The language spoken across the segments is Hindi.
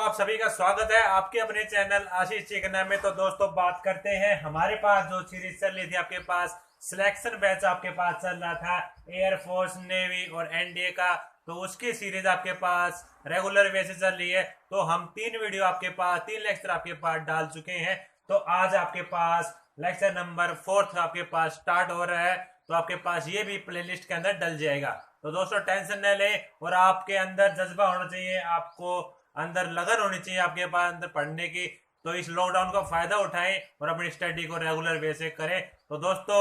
आप सभी का स्वागत है आपके अपने चैनल आशीष चिकना में। तो दोस्तों बात करते हैं हमारे पास जो सीरीज चल रही थी, आपके पास सिलेक्शन बैच आपके पास चल रहा था एयरफोर्स, नेवी और एनडीए का। तो उसकी सीरीज आपके पास रेगुलर बेसिस चल रही है। तो हम 3 वीडियो आपके पास, 3 लेक्चर आपके पास डाल चुके हैं। तो आज आपके पास लेक्चर नंबर 4 आपके पास स्टार्ट हो रहा है। तो आपके पास ये भी प्लेलिस्ट के अंदर डल जाएगा। तो दोस्तों टेंशन न लें और आपके अंदर जज्बा होना चाहिए, आपको अंदर लगन होनी चाहिए आपके पास अंदर पढ़ने की। तो इस लॉकडाउन का फायदा उठाएं और अपनी स्टडी को रेगुलर वे से करें। तो दोस्तों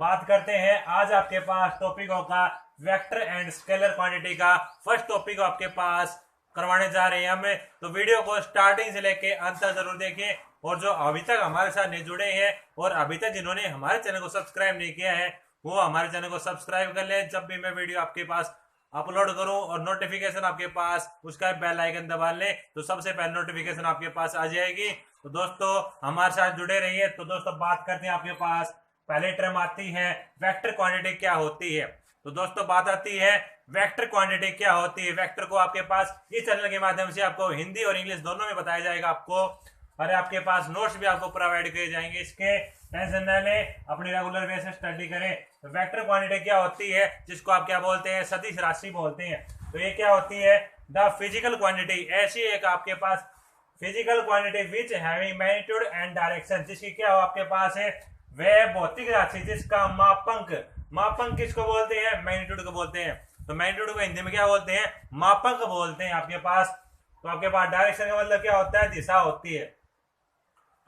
बात करते हैं आज आपके पास टॉपिक होगा वेक्टर एंड स्केलर क्वांटिटी का। फर्स्ट टॉपिक आपके पास करवाने जा रहे हैं हमें। तो वीडियो को स्टार्टिंग से लेके अंत तक जरूर देखें। और जो अभी तक हमारे साथ नहीं जुड़े हैं और अभी तक जिन्होंने हमारे चैनल को सब्सक्राइब नहीं किया है, वो हमारे चैनल को सब्सक्राइब कर लें। जब भी मैं वीडियो आपके पास अपलोड करूं और नोटिफिकेशन आपके पास, उसका बेल आइकन दबा लें तो सबसे पहले नोटिफिकेशन आपके पास आ जाएगी। तो दोस्तों हमारे साथ जुड़े रहिए। तो दोस्तों बात करते हैं आपके पास पहले टर्म आती है वेक्टर क्वांटिटी क्या होती है। तो दोस्तों बात आती है वेक्टर क्वांटिटी क्या होती है। वेक्टर को आपके पास इस चैनल के माध्यम से आपको हिंदी और इंग्लिश दोनों में बताया जाएगा आपको, और आपके पास नोट्स भी आपको प्रोवाइड किए जाएंगे। इसके टेंशन न लें, अपनी रेगुलर बेस से स्टडी करें। तो वेक्टर क्वांटिटी क्या होती है, जिसको आप क्या बोलते हैं, सदिश राशि बोलते हैं। तो ये क्या होती है, द फिजिकल क्वांटिटी, ऐसी एक आपके पास physical quantity which having magnitude and direction, जिसकी क्या हो आपके पास है वह भौतिक राशि जिसका मापंक किसको बोलते हैं, मैग्नीट्यूड को बोलते हैं। तो मैग्नीट्यूड को हिंदी में क्या बोलते हैं, मापंक बोलते हैं आपके पास। तो आपके पास डायरेक्शन का मतलब क्या होता है, दिशा होती है।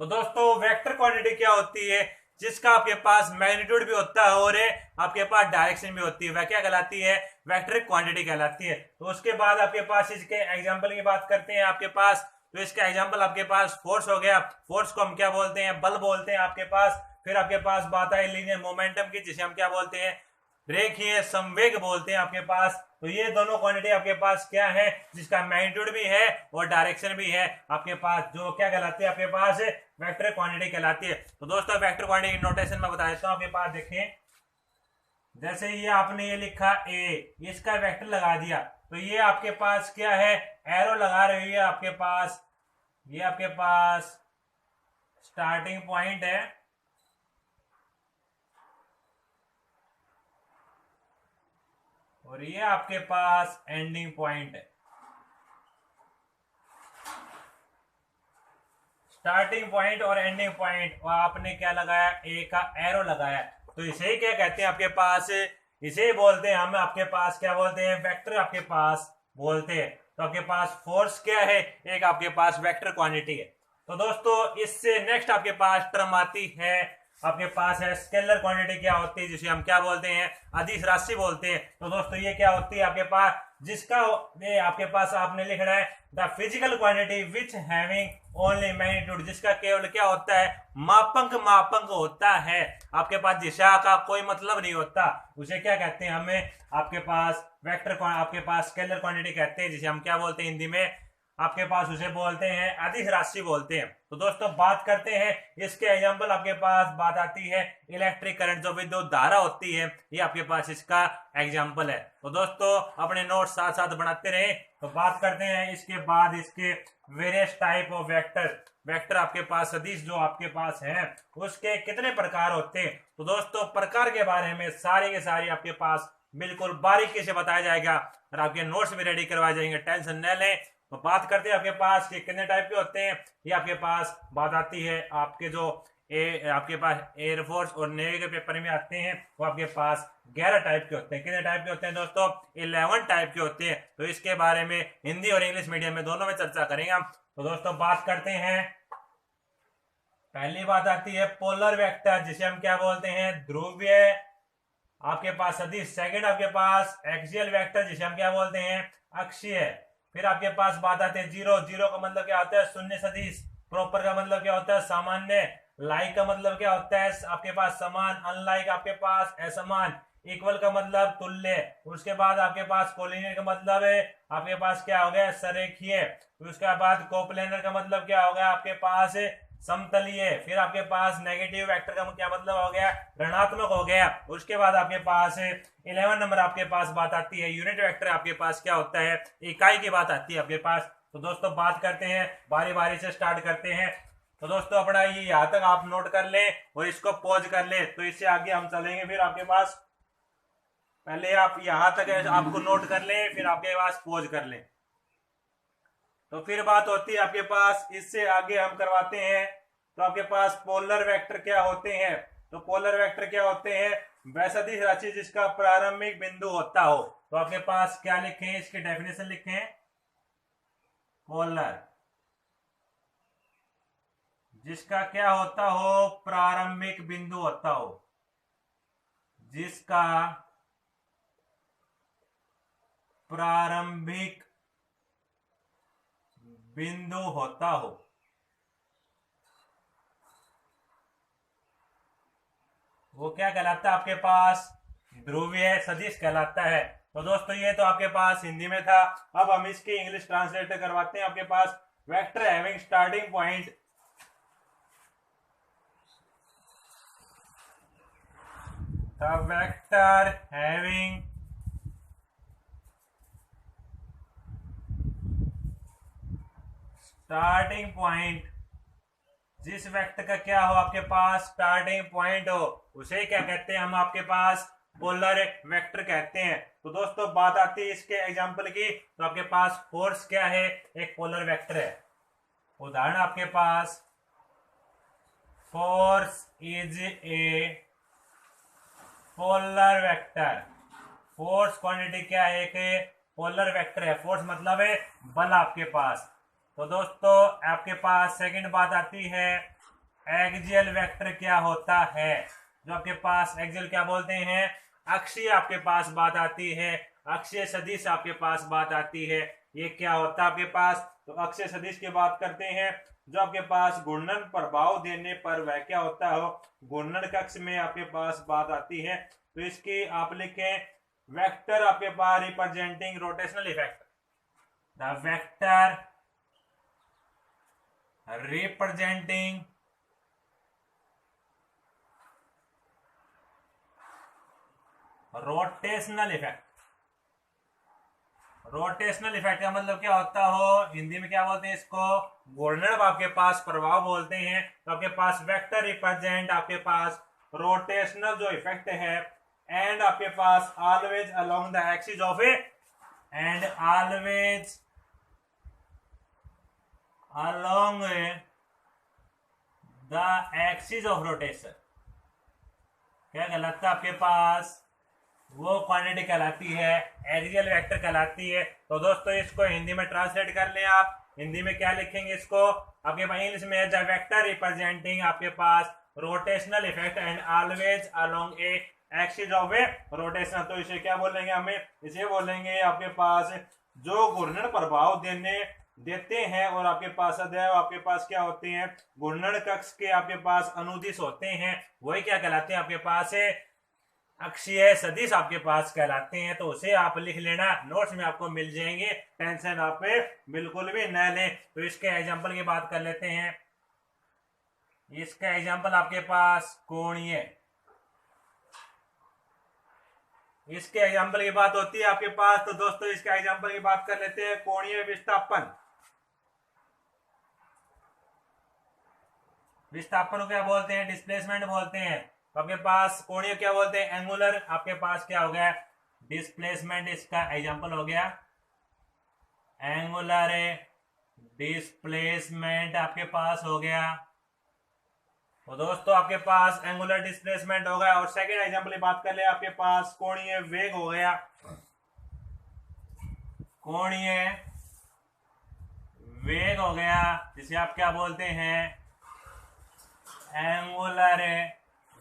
तो दोस्तों वेक्टर क्वांटिटी क्या होती है, जिसका आपके पास मैग्नीट्यूड भी होता है और आपके पास डायरेक्शन भी होती है, वह क्या कहलाती है, वेक्टर क्वांटिटी कहलाती है। तो उसके बाद आपके पास इसके एग्जांपल की बात करते हैं आपके पास। तो इसका एग्जांपल आपके पास फोर्स हो गया। फोर्स को हम क्या बोलते हैं, बल बोलते हैं आपके पास। फिर आपके पास बात है लीनियर मोमेंटम की, जिसे हम क्या बोलते हैं, रेखीय संवेग बोलते हैं आपके पास। तो ये दोनों क्वांटिटी आपके पास क्या है, जिसका मैग्नीट्यूड भी है और डायरेक्शन भी है आपके पास, जो क्या कहलाती है आपके पास वेक्टर क्वांटिटी कहलाती है। तो दोस्तों वेक्टर क्वांटिटी की नोटेशन में बता देता हूं आपके पास। देखें जैसे ये आपने ये लिखा ए, इसका वेक्टर लगा दिया। तो ये आपके पास क्या है, एरो लगा रही है आपके पास। ये आपके पास स्टार्टिंग पॉइंट है और ये आपके पास एंडिंग पॉइंट है। स्टार्टिंग पॉइंट और एंडिंग पॉइंट, और आपने क्या लगाया, ए का एरो लगाया। तो इसे ही क्या कहते हैं आपके पास, इसे ही बोलते हैं हम आपके पास क्या बोलते हैं, वेक्टर आपके पास बोलते हैं। तो आपके पास फोर्स क्या है, एक आपके पास वेक्टर क्वांटिटी है। तो दोस्तों इससे नेक्स्ट आपके पास टर्म आती है आपके पास है स्केलर क्वांटिटी क्या होती है, जिसे हम क्या बोलते हैं, अदिश राशि बोलते हैं। तो दोस्तों ये क्या होती है आपके पास, जिसका ये आपके पास आपने लिखना है the physical quantity which having only magnitude, जिसका केवल क्या होता है, मापंक होता है। आपके पास दिशा का कोई मतलब नहीं होता, उसे क्या कहते हैं हमें आपके पास वेक्टर, आपके पास स्केलर क्वांटिटी कहते हैं, जिसे हम क्या बोलते हैं हिंदी में, आपके पास उसे बोलते हैं अदिश राशि बोलते हैं। तो दोस्तों बात करते हैं इसके एग्जांपल। आपके पास बात आती है इलेक्ट्रिक करंट, जो विद्युत धारा होती है, ये आपके पास इसका एग्जांपल है। तो दोस्तों अपने नोट साथ साथ बनाते रहे। तो बात करते हैं इसके बाद इसके वेरियस टाइप ऑफ वेक्टर आपके पास सदिश जो आपके पास है उसके कितने प्रकार होते हैं। तो दोस्तों प्रकार के बारे में सारी के सारी आपके पास बिल्कुल बारीकी से बताया जाएगा और आपके नोट्स भी रेडी करवाए जाएंगे, टेंशन न लें। तो बात करते हैं आपके पास कि कितने टाइप के होते हैं। ये आपके पास बात आती है आपके जो आपके पास एयरफोर्स और नेवी के पेपर में आते हैं, वो आपके पास 11 टाइप के होते हैं। कितने टाइप के होते हैं दोस्तों, 11 टाइप के होते हैं। तो इसके बारे में हिंदी और इंग्लिश मीडियम में दोनों में चर्चा करेंगे हम। तो दोस्तों बात करते हैं, पहली बात आती है पोलर वेक्टर, जिसे हम क्या बोलते हैं, ध्रुवीय आपके पास सदिश। सेकंड आपके पास एक्सियल वेक्टर, जिसे हम क्या बोलते हैं, अक्षीय। फिर आपके पास बात आती है जीरो का मतलब क्या होता है, शून्य सदिश। प्रॉपर का मतलब क्या होता है, सामान्य। लाइक का मतलब क्या होता है आपके पास समान। अनलाइक आपके पास असमान। इक्वल का मतलब तुल्य। उसके बाद आपके पास कोलिनियर का मतलब है आपके पास क्या हो गया, सरेखीय। उसके बाद कोप्लेनर का मतलब क्या हो गया आपके पास, समतलीय। फिर आपके पास नेगेटिव वेक्टर का क्या मतलब हो गया, ऋणात्मक हो गया। उसके बाद आपके पास 11 नंबर आपके पास बात आती है यूनिट वेक्टर। आपके पास क्या होता है, इकाई की बात आती है आपके पास। तो दोस्तों बात करते हैं, बारी बारी से स्टार्ट करते हैं। तो दोस्तों अपना ये यहाँ तक आप नोट कर लें और इसको पॉज कर लें, तो इससे आगे हम चलेंगे। फिर आपके पास पहले आप यहाँ तक आपको नोट कर लें, फिर आपके पास पॉज कर लें। तो फिर बात होती है आपके पास, इससे आगे हम करवाते हैं। तो आपके पास पोलर वेक्टर क्या होते हैं? तो पोलर वेक्टर क्या होते हैं? वह सदिश राशि जिसका प्रारंभिक बिंदु होता हो। तो आपके पास क्या लिखे हैं, इसकी डेफिनेशन लिखे हैं। पोलर जिसका क्या होता हो, प्रारंभिक बिंदु होता हो, जिसका प्रारंभिक बिंदु होता हो। वो क्या कहलाता है आपके पास? ध्रुवीय सदिश कहलाता है। तो दोस्तों ये तो आपके पास हिंदी में था। अब हम इसकी इंग्लिश ट्रांसलेट करवाते हैं। आपके पास vector having starting point, the vector having starting point, जिस वेक्टर का क्या हो आपके पास स्टार्टिंग पॉइंट हो, उसे क्या कहते हैं हम? आपके पास पोलर वेक्टर कहते हैं। तो दोस्तों बात आती है इसके एग्जांपल की। तो आपके पास फोर्स क्या है? एक पोलर वेक्टर है। उदाहरण आपके पास force is a polar vector. Force quantity क्या है? एक पोलर वेक्टर है। फोर्स मतलब है बल आपके पास। तो दोस्तों आपके पास सेकंड बात आती है, एक्सियल वेक्टर क्या होता है? जो आपके पास एक्सियल क्या बोलते हैं? अक्षीय आपके पास बात आती है। अक्षीय सदिश आपके पास बात आती है। ये क्या होता है आपके पास? तो अक्षीय सदिश की बात करते हैं। जो आपके पास घूर्णन प्रभाव देने पर वह क्या होता हो, घूर्णन कक्ष में आपके पास बात आती है। तो इसकी आप लिखें, वेक्टर आपके पास representing rotational effect, the vector representing rotational effect. Rotational effect का मतलब क्या होता हो? हिंदी में क्या बोलते हैं इसको? घूर्णन आपके पास प्रभाव बोलते हैं। तो आपके पास वेक्टर रिप्रेजेंट आपके पास रोटेशनल जो इफेक्ट है, एंड आपके पास always along the axis of a, and always along the axis of rotation क्या कहलाता है आपके पास? वो क्वांटिटी कहलाती है एक्सियल वेक्टर कहलाती है। तो दोस्तों इसको हिंदी में ट्रांसलेट कर लें आप। हिंदी में क्या लिखेंगे इसको? आपके पास इंग्लिश में द वेक्टर रिप्रेजेंटिंग आपके पास rotational effect and always along a axis of a rotation. तो इसे क्या बोलेंगे हमें? इसे बोलेंगे आपके पास जो घूर्णन प्रभाव देते हैं और आपके पास सदैव आपके पास क्या होते हैं? घूर्णन कक्ष के आपके पास अनुदिश होते हैं। वही क्या कहलाते हैं आपके पास? अक्षीय सदिश आपके पास कहलाते हैं। तो उसे आप लिख लेना, नोट्स में आपको मिल जाएंगे, टेंशन आप बिल्कुल भी न लें। तो इसके एग्जांपल की बात कर लेते हैं। इसका एग्जांपल आपके पास कोणीय, इसके एग्जांपल की बात होती है आपके पास। तो दोस्तों इसका एग्जांपल की बात कर लेते हैं, कोणीय विस्थापन। विस्थापन को क्या बोलते हैं? डिस्प्लेसमेंट बोलते हैं। तो आपके पास कोणीय क्या बोलते हैं? एंगुलर। आपके पास क्या हो गया? डिस्प्लेसमेंट इसका एग्जांपल हो गया। एंगुलर डिस्प्लेसमेंट आपके पास हो गया। तो दोस्तों आपके पास एंगुलर डिस्प्लेसमेंट हो गया। और सेकंड एग्जांपल की बात कर ले, आपके पास कोणीय वेग हो गया। कोणीय वेग हो गया, जिसे आप क्या बोलते हैं? एंगुलर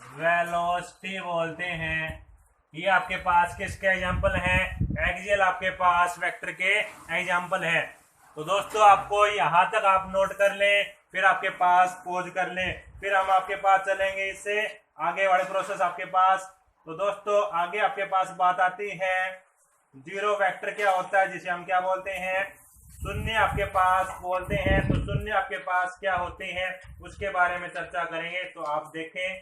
वेलोसिटी बोलते हैं। ये आपके पास किसके एग्जांपल हैं? एक्सियल आपके पास वेक्टर के एग्जांपल हैं। तो दोस्तों आपको यहां तक आप नोट कर लें, फिर आपके पास पॉज कर लें, फिर हम आपके पास चलेंगे इससे आगे वाले प्रोसेस आपके पास। तो दोस्तों आगे आपके पास बात आती है जीरो वेक्टर क्या होता है, जिसे हम क्या बोलते हैं? शून्य आपके पास बोलते हैं। तो शून्य आपके पास क्या होते हैं उसके बारे में चर्चा करेंगे। तो आप देखें,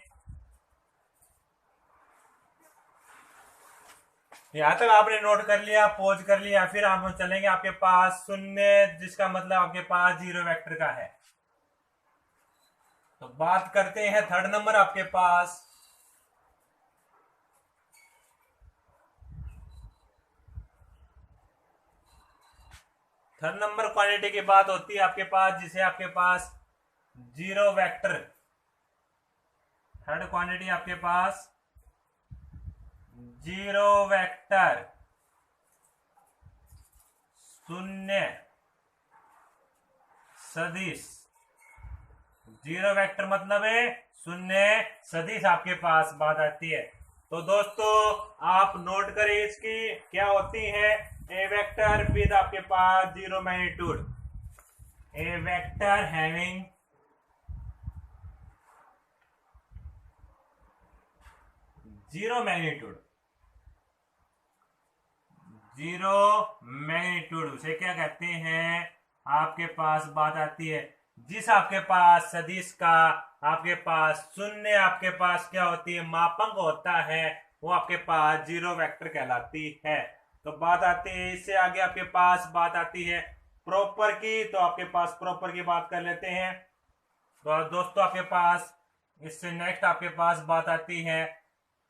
यहाँ तक आपने नोट कर लिया, पॉज कर लिया, फिर हम चलेंगे आपके पास शून्य, जिसका मतलब आपके पास जीरो वेक्टर का है। तो बात करते हैं थर्ड नंबर आपके पास। थर्ड नंबर क्वांटिटी की बात होती है आपके पास, जिसे आपके पास जीरो वेक्टर। थर्ड क्वांटिटी आपके पास जीरो वेक्टर, शून्य सदिश। जीरो वेक्टर मतलब है शून्य सदिश आपके पास बात आती है। तो दोस्तों आप नोट करें इसकी क्या होती है। ए वेक्टर विद आपके पास zero magnitude, a vector having zero magnitude, zero magnitude उसे क्या कहते हैं। आपके पास बात आती है जिस आपके पास सदिश का आपके पास शून्य आपके पास क्या होती है मापांक होता है, वो आपके पास जीरो वेक्टर कहलाती है। तो बात आती है इससे आगे आपके पास बात आती है प्रॉपर की। तो आपके पास प्रॉपर की बात कर लेते हैं। तो दोस्तों आपके पास इससे नेक्स्ट आपके पास बात आती है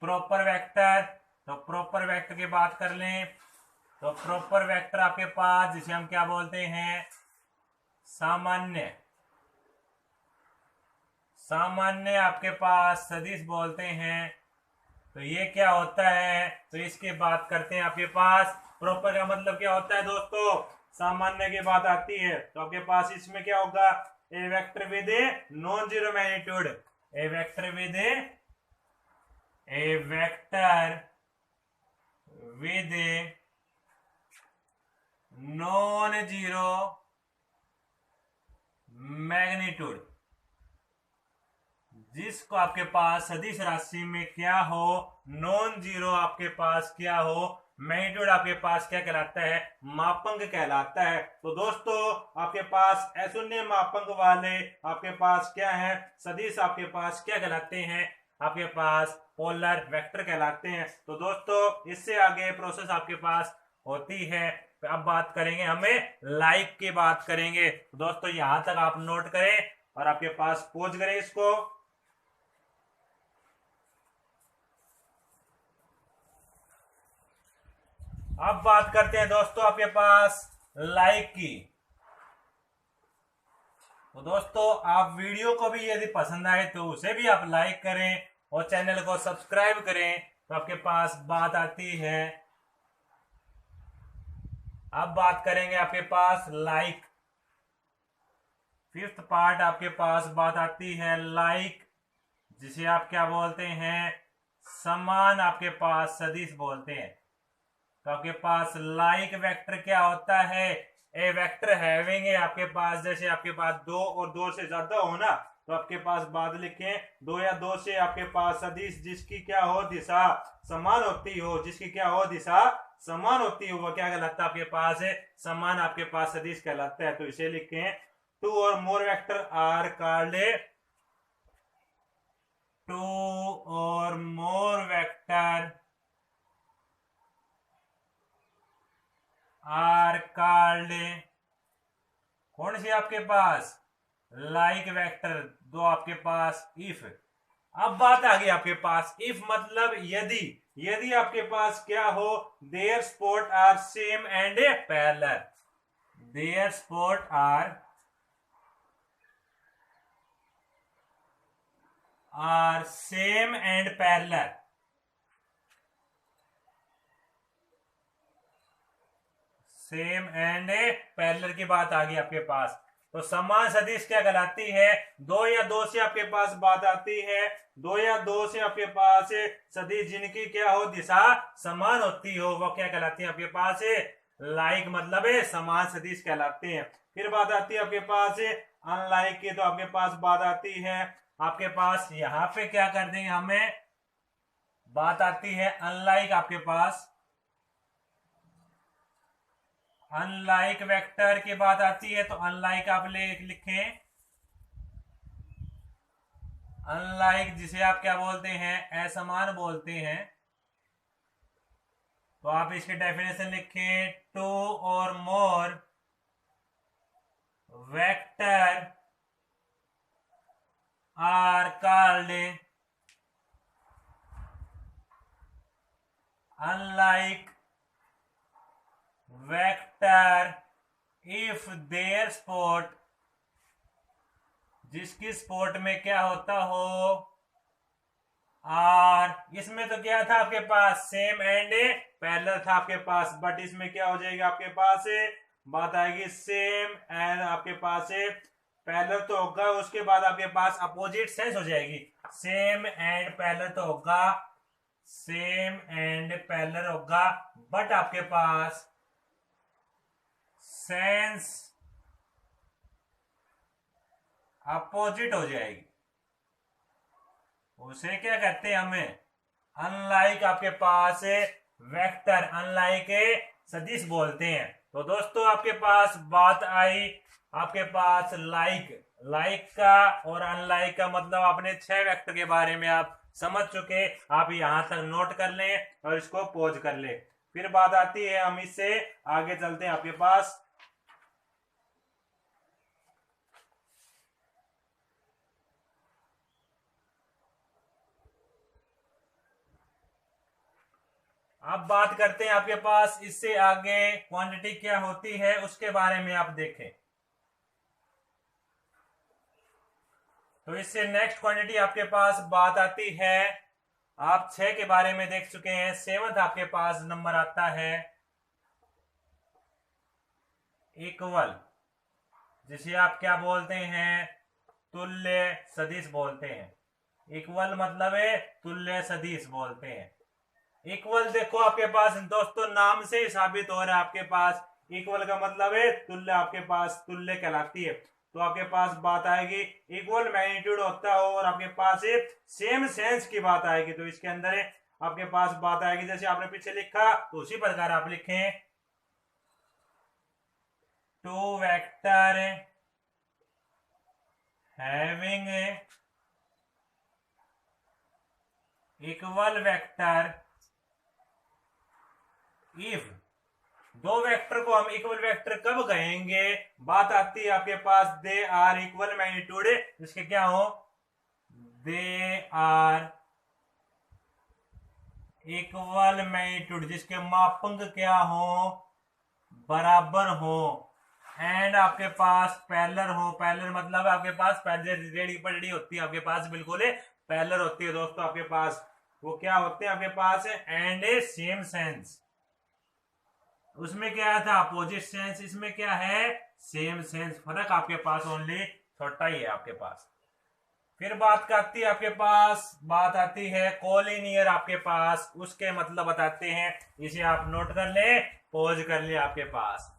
प्रॉपर वेक्टर। तो प्रॉपर वेक्टर की बात कर लें तो प्रॉपर वेक्टर आपके पास जिसे हम क्या बोलते हैं सामान्य, सामान्य आपके पास सदिश बोलते हैं। तो ये क्या होता है, तो इसकी बात करते हैं। आपके पास प्रॉपर का मतलब क्या होता है दोस्तों, सामान्य की बात आती है। तो आपके पास इसमें क्या होगा, a vector with a non zero magnitude, a vector with a vector with a non zero magnitude, जिसको आपके पास सदिश राशि में क्या हो नॉन जीरो आपके पास क्या हो मैग्नीट्यूड आपके पास क्या कहलाता है मापांक कहलाता है। तो दोस्तों आपके पास अशून्य मापांक वाले आपके पास क्या है सदिश आपके पास क्या कहलाते हैं, आपके पास पोलर वेक्टर कहलाते हैं। तो दोस्तों इससे आगे प्रोसेस आपके पास होती है। अब बात करेंगे हमें लाइक की बात करेंगे। दोस्तों यहां तक आप नोट करें और आपके पास पॉज करें इसको। अब बात करते हैं दोस्तों आपके पास लाइक की। तो दोस्तों आप वीडियो को भी यदि पसंद आए तो उसे भी आप लाइक करें और चैनल को सब्सक्राइब करें। तो आपके पास बात आती है, अब बात करेंगे आपके पास लाइक, फिफ्थ पार्ट आपके पास बात आती है लाइक, जिसे आप क्या बोलते हैं समान आपके पास सदिश बोलते हैं। तो आपके पास लाइक वेक्टर क्या होता है, ए वेक्टर हैविंग है आपके पास, जैसे आपके पास दो और दो से ज्यादा हो ना, तो आपके पास बाद लिखे दो या दो से आपके पास सदिश जिसकी क्या हो दिशा समान होती हो, जिसकी क्या हो दिशा समान होती हो वो क्या कहलाता है आपके पास है समान आपके पास सदिश कहलाता है। तो इसे लिखे to or more vector are called to or more vector are called कौन सी आपके पास लाइक वेक्टर, दो आपके पास इफ। अब बात आ गई आपके पास इफ मतलब यदि, यदि आपके पास क्या हो there spot are same and parallel, there spot are same and parallel, same and parallel की बात आ गई आपके पास। तो समान सदिश क्या कहलाती है, दो या दो से आपके पास बात आती है, दो या दो से आपके पास सदिश जिनकी क्या हो दिशा समान होती हो वो क्या कहलाती है आपके पास लाइक मतलब है समान सदिश कहलाते हैं। फिर बात आती है आपके पास अनलाइक की। तो आपके पास बात आती है आपके पास यहाँ पे क्या कर देंगे हमें बात आती है अनलाइक, आपके पास अनलाइक वेक्टर की बात आती है। तो अनलाइक आप लिखें अनलाइक, जिसे आप क्या बोलते हैं असमान बोलते हैं, तो आप इसकी डेफिनेशन लिखें, two or more vector are called unlike vector if their support, जिसकी स्पोर्ट में क्या होता हो आर। इसमें तो क्या था आपके पास, सेम एंड पैरेलल था आपके पास, बट इसमें क्या हो जाएगा आपके पास, बात आएगी सेम एंड आपके पास पैरेलल तो होगा, उसके बाद आपके पास अपोजिट सेंस हो जाएगी। सेम एंड पैरेलल तो होगा, सेम एंड पैरेलल होगा, बट आपके पास सेंस अपोजिट हो जाएगी। उसे क्या कहते हैं हमें, अनलाइक आपके पास वेक्टर, अनलाइक सदिश बोलते हैं। तो दोस्तों आपके पास बात आई आपके पास लाइक का और अनलाइक का मतलब आपने 6 वेक्टर के बारे में आप समझ चुके। आप यहां तक नोट कर लें और इसको पॉज कर लें। फिर बात आती है, हम इससे आगे चलते हैं आपके पास। अब बात करते हैं आपके पास इससे आगे क्वांटिटी क्या होती है उसके बारे में आप देखें। तो इससे नेक्स्ट क्वांटिटी आपके पास बात आती है, आप 6 के बारे में देख चुके हैं। 7th आपके पास नंबर आता है इक्वल, जिसे आप क्या बोलते हैं, तुल्य सदिश बोलते हैं। इक्वल मतलब है तुल्य सदिश बोलते हैं। इक्वल देखो आपके पास दोस्तों नाम से साबित हो रहा है आपके पास, इक्वल का मतलब है तुल्य, आपके पास तुल्य कहलाती है। तो आपके पास बात आएगी इक्वल मैग्नीट्यूड होता है और आपके पास सेम सेंस की बात आएगी। तो इसके अंदर आपके पास बात आएगी जैसे आपने पीछे लिखा तो उसी प्रकार आप लिखें, two vector having equal vector if. दो वेक्टर को हम इक्वल वेक्टर कब कहेंगे, बात आती है आपके पास दे आर इक्वल मैग्नीट्यूड, जिसके क्या हो, दे आर इक्वल मैग्नीट्यूड, जिसके मापांक क्या हो, बराबर हो, एंड आपके पास पैरेलल हो। पैरेलल मतलब आपके पास रेडी पलटी होती है आपके पास, बिल्कुल पैरेलल होती है दोस्तों आपके पास। वो क्या होते हैं आपके पास, एंड सेम सेंस। उसमें क्या था अपोजिट सेंस, इसमें क्या है सेम सेंस। फर्क आपके पास ओनली छोटा ही है आपके पास। फिर बात करती है आपके पास, बात आती है कोलिनियर आपके पास, उसके मतलब बताते हैं, इसे आप नोट कर ले, पॉज कर ले आपके पास।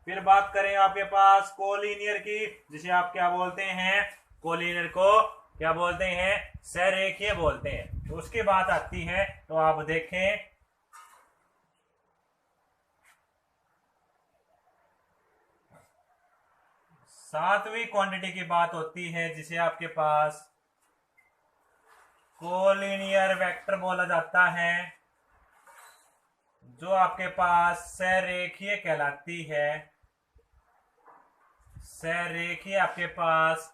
फिर बात करें आपके पास कोलिनियर की, जिसे आप क्या बोलते हैं, कोलिनियर को क्या बोलते हैं, सहरेखीय बोलते हैं। तो उसकी बात आती है, तो आप देखें सातवीं क्वांटिटी की बात होती है, जिसे आपके पास कोलिनियर वेक्टर बोला जाता है, जो आपके पास सहरेखीय कहलाती है। सहरेखीय आपके पास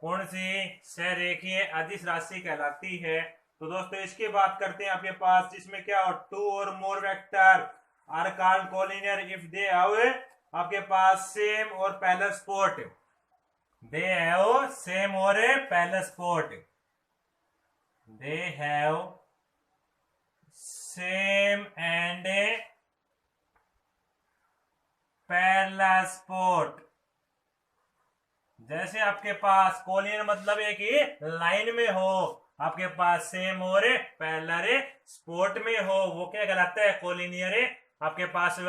कौन सी, सहरेखीय अदिश राशि कहलाती है। तो दोस्तों इसकी बात करते हैं आपके पास, जिसमें क्या हो, two or more vector are called collinear if they have आपके पास same or parallel support, they have same or parallel support, they have same and parallel support. जैसे आपके पास कोलिनियर मतलब एक ही लाइन में हो, आपके पास सेम और पैरेलल स्पोर्ट में हो, वो क्या कहलाता है, कोलिनियर आपके पास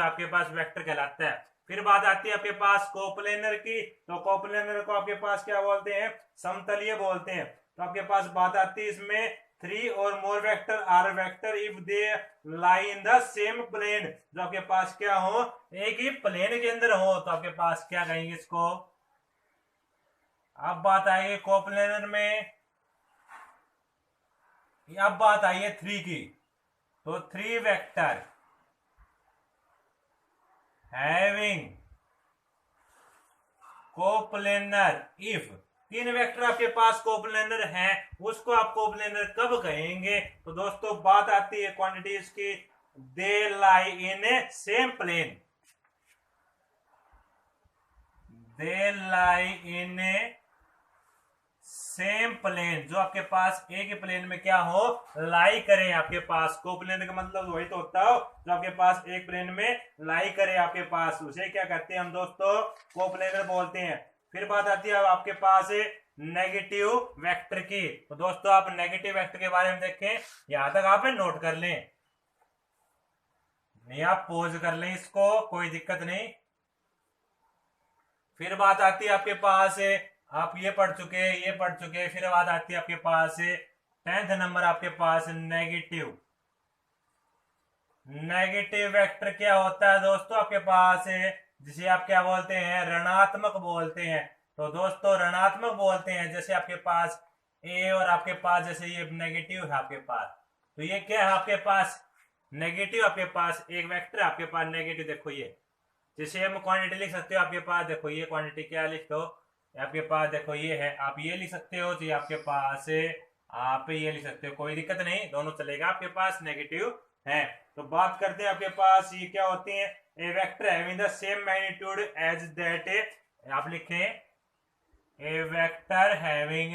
वेक्टर कहलाता है। फिर बात आती है आपके पास कोप्लेनर की, तो कोप्लेनर को आपके पास क्या बोलते हैं, समतलीय बोलते हैं। तो आपके पास बात आती है इसमें 3 or more vector are vector if they lie in the same plane, जो आपके पास क्या हो, एक ही प्लेन के अंदर हो, तो आपके पास क्या कहेंगे इसको। अब बात आई कोप्लेनर में, अब बात आई है 3 की, तो 3 वेक्टर हैविंग कोप्लेनर इफ, तीन वेक्टर आपके पास कोप्लेनर हैं, उसको आप कोप्लेनर कब कहेंगे? तो दोस्तों बात आती है क्वांटिटीज की, दे लाई इन ए सेम प्लेन, दे लाई इन ए सेम प्लेन, जो आपके पास एक ही प्लेन में क्या हो, लाई करें आपके पास। कोप्लेनर का मतलब वही तो होता हो जो आपके पास एक प्लेन में लाई करे आपके पास, उसे क्या कहते हैं हम दोस्तों, कोप्लेनर बोलते हैं। फिर बात आती है आपके पास नेगेटिव वेक्टर की। तो दोस्तों आप नेगेटिव वेक्टर के बारे में देखें, यहां तक आप नोट कर लें, नहीं आप पॉज कर लें इसको, कोई दिक्कत नहीं। फिर बात आती है आपके पास, आप ये पढ़ चुके हैं, ये पढ़ चुके हैं। फिर बात आती है आपके पास 10th नंबर आपके पास नेगेटिव, नेगेटिव वेक्टर क्या होता है दोस्तों आपके पास, जिसे आप क्या बोलते हैं, ऋणात्मक बोलते हैं। तो दोस्तों ऋणात्मक बोलते हैं, जैसे आपके पास ए और आपके पास जैसे ये नेगेटिव है आपके पास, तो ये क्या है आपके पास नेगेटिव, आपके पास एक वेक्टर आपके पास नेगेटिव। देखो ये जैसे हम क्वांटिटी लिख सकते हो आपके पास, देखो ये क्वांटिटी क्या लिख दो आपके पास, देखो ये है, आप ये लिख सकते हो, तो ये आपके पास आप ये लिख सकते हो, कोई दिक्कत नहीं, दोनों चलेगा, आपके पास नेगेटिव है। तो बात करते हैं आपके पास ये क्या होती है, a vector having the same magnitude as that, आप लिखें a vector having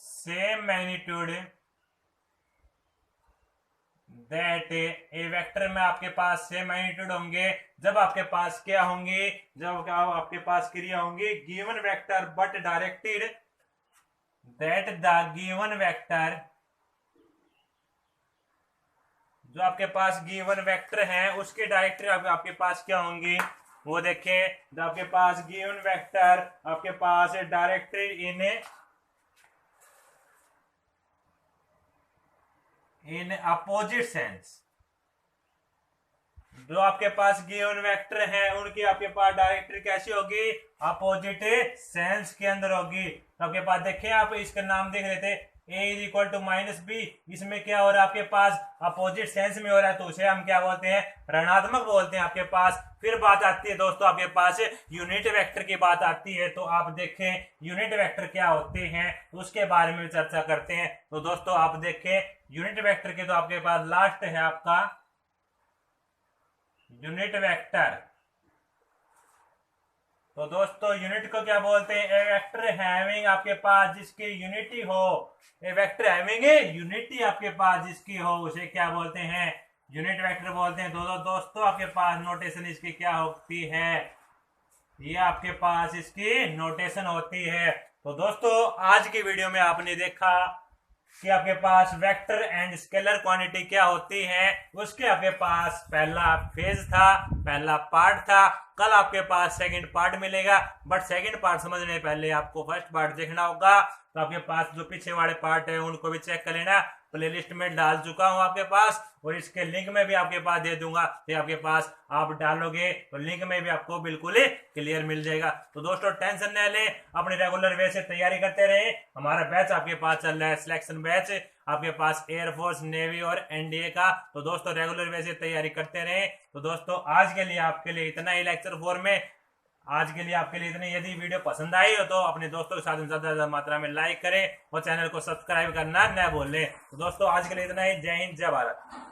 same magnitude that, a vector में आपके पास सेम मैग्नीट्यूड होंगे जब आपके पास क्या होंगे, जब आपके पास क्रिया होंगी given vector but directed that the given vector, जो आपके पास गिवन वेक्टर है उसके डायरेक्टरी आपके पास क्या होंगी, वो देखें, जब आपके पास गिवन वेक्टर आपके पास डायरेक्टरी इन अपोजिट सेंस, जो आपके पास गिवन वेक्टर है उनकी आपके पास डायरेक्टरी कैसी होगी, अपोजिट सेंस के अंदर होगी। तो आपके पास देखें, आप इसका नाम देख रहे थे a is equal to minus b, इसमें क्या हो रहा है आपके पास अपोजिट सेंस में हो रहा है, तो उसे हम क्या बोलते हैं, ऋणात्मक बोलते हैं आपके पास। फिर बात आती है दोस्तों आपके पास यूनिट वेक्टर की बात आती है, तो आप देखें यूनिट वेक्टर क्या होते हैं उसके बारे में चर्चा करते हैं। तो दोस्तों आप देखें यूनिट वेक्टर के, तो आपके पास लास्ट है आपका यूनिट वेक्टर। तो दोस्तों यूनिट को क्या बोलते हैं, ए वेक्टर हैविंग आपके पास जिसकी यूनिटी हो, ए वेक्टर हैविंग यूनिटी आपके पास जिसकी हो उसे क्या बोलते हैं, यूनिट वेक्टर बोलते हैं। दोस्तों आपके पास नोटेशन इसकी क्या होती है, ये आपके पास इसकी नोटेशन होती है। तो दोस्तों आज की वीडियो में आपने देखा कि आपके पास वेक्टर एंड स्केलर क्वांटिटी क्या होती है, उसके आपके पास पहला फेज था, पहला पार्ट था। कल आपके पास सेकंड पार्ट मिलेगा, बट सेकंड पार्ट समझने पहले आपको फर्स्ट पार्ट देखना होगा। तो आपके पास जो पीछे वाले पार्ट है उनको भी चेक कर लेना, प्लेलिस्ट में डाल चुका हूं आपके पास, और इसके लिंक में भी आपके पास दे दूंगा, तो आपके पास आप डालोगे तो लिंक में भी आपको बिल्कुल क्लियर मिल जाएगा। तो दोस्तों टेंशन न लें, अपने रेगुलर वे से तैयारी करते रहे। हमारा बैच आपके पास चल रहा है सिलेक्शन बैच आपके पास एयरफोर्स, नेवी और एनडीए का। तो दोस्तों रेगुलर वे से तैयारी करते रहे। तो दोस्तों आज के लिए आपके लिए इतना ही लेक्चर 4 में, आज के लिए आपके लिए इतने। यदि वीडियो पसंद आई हो तो अपने दोस्तों के साथ ज्यादा मात्रा में लाइक करें और चैनल को सब्सक्राइब करना न भूलें। तो दोस्तों आज के लिए इतना ही। जय हिंद, जय भारत।